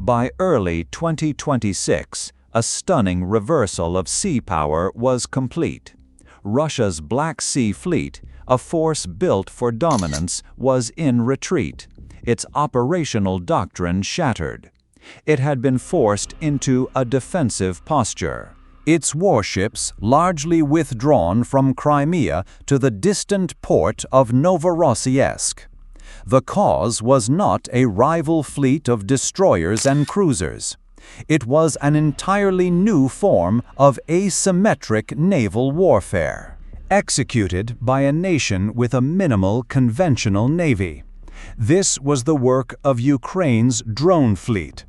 By early 2026, a stunning reversal of sea power was complete. Russia's Black Sea Fleet, a force built for dominance, was in retreat, its operational doctrine shattered. It had been forced into a defensive posture, its warships largely withdrawn from Crimea to the distant port of Novorossiysk. The cause was not a rival fleet of destroyers and cruisers. It was an entirely new form of asymmetric naval warfare, executed by a nation with a minimal conventional navy. This was the work of Ukraine's drone fleet.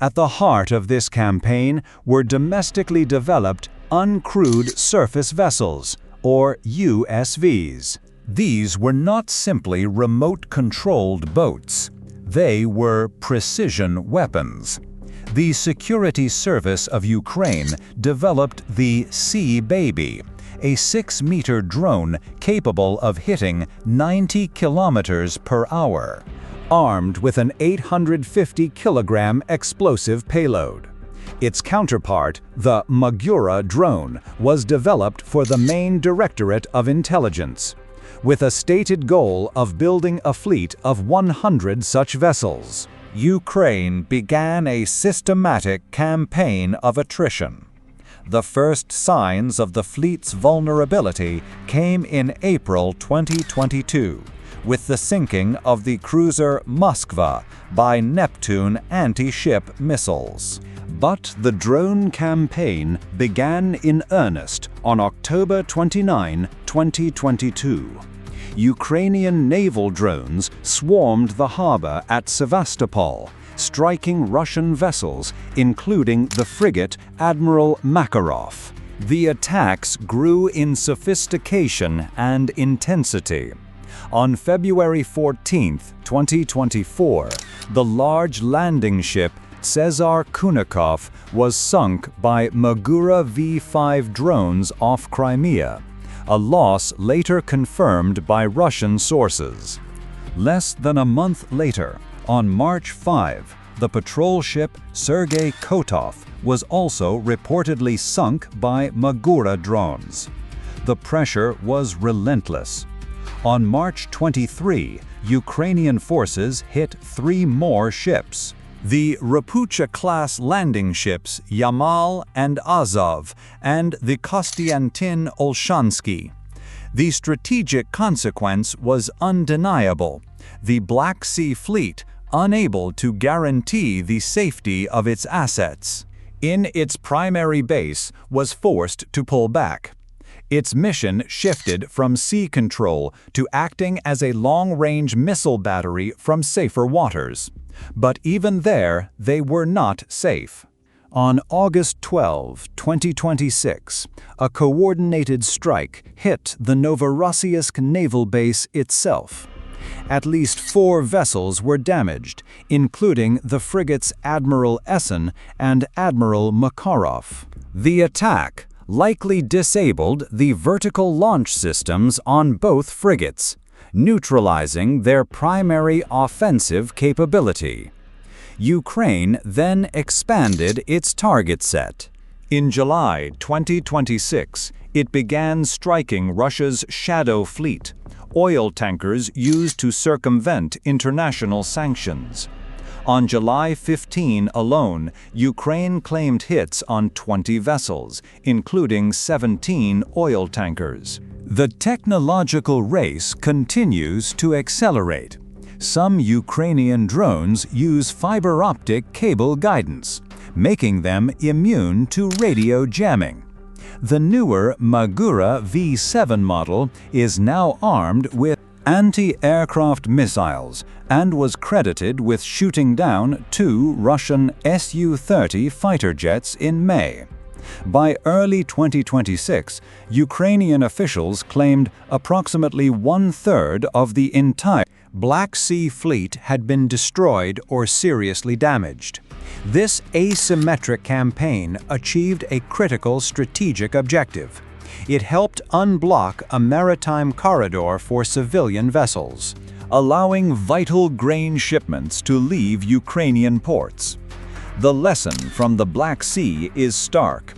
At the heart of this campaign were domestically developed uncrewed surface vessels, or USVs. These were not simply remote-controlled boats. They were precision weapons. The Security Service of Ukraine developed the Sea Baby, a 6-meter drone capable of hitting 90 kilometers per hour, armed with an 850-kilogram explosive payload. Its counterpart, the MAGURA drone, was developed for the Main Directorate of Intelligence, with a stated goal of building a fleet of 100 such vessels. Ukraine began a systematic campaign of attrition. The first signs of the fleet's vulnerability came in April 2022, with the sinking of the cruiser Moskva by Neptune anti-ship missiles. But the drone campaign began in earnest on October 29, 2022. Ukrainian naval drones swarmed the harbor at Sevastopol, striking Russian vessels, including the frigate Admiral Makarov. The attacks grew in sophistication and intensity. On February 14, 2024, the large landing ship Cesar Kunikov was sunk by Magura V-5 drones off Crimea, a loss later confirmed by Russian sources. Less than a month later, on March 5, the patrol ship Sergei Kotov was also reportedly sunk by Magura drones. The pressure was relentless. On March 23, Ukrainian forces hit 3 more ships. The Rapucha-class landing ships Yamal and Azov, and the Kostiantin Olshansky. The strategic consequence was undeniable. The Black Sea Fleet, unable to guarantee the safety of its assets in its primary base, was forced to pull back. Its mission shifted from sea control to acting as a long-range missile battery from safer waters. But even there, they were not safe. On August 12, 2026, a coordinated strike hit the Novorossiysk naval base itself. At least 4 vessels were damaged, including the frigates Admiral Essen and Admiral Makarov. The attack likely disabled the vertical launch systems on both frigates, neutralizing their primary offensive capability. Ukraine then expanded its target set. In July 2026, it began striking Russia's Shadow Fleet, oil tankers used to circumvent international sanctions. On July 15 alone, Ukraine claimed hits on 20 vessels, including 17 oil tankers. The technological race continues to accelerate. Some Ukrainian drones use fiber optic cable guidance, making them immune to radio jamming. The newer Magura V7 model is now armed with anti-aircraft missiles and was credited with shooting down 2 Russian Su-30 fighter jets in May. By early 2026, Ukrainian officials claimed approximately 1/3 of the entire Black Sea Fleet had been destroyed or seriously damaged. This asymmetric campaign achieved a critical strategic objective. It helped unblock a maritime corridor for civilian vessels, allowing vital grain shipments to leave Ukrainian ports. The lesson from the Black Sea is stark.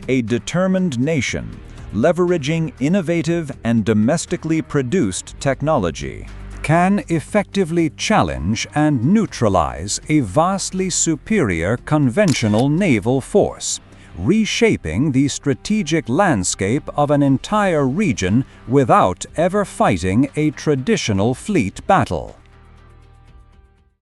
A determined nation, leveraging innovative and domestically produced technology, can effectively challenge and neutralize a vastly superior conventional naval force, reshaping the strategic landscape of an entire region without ever fighting a traditional fleet battle.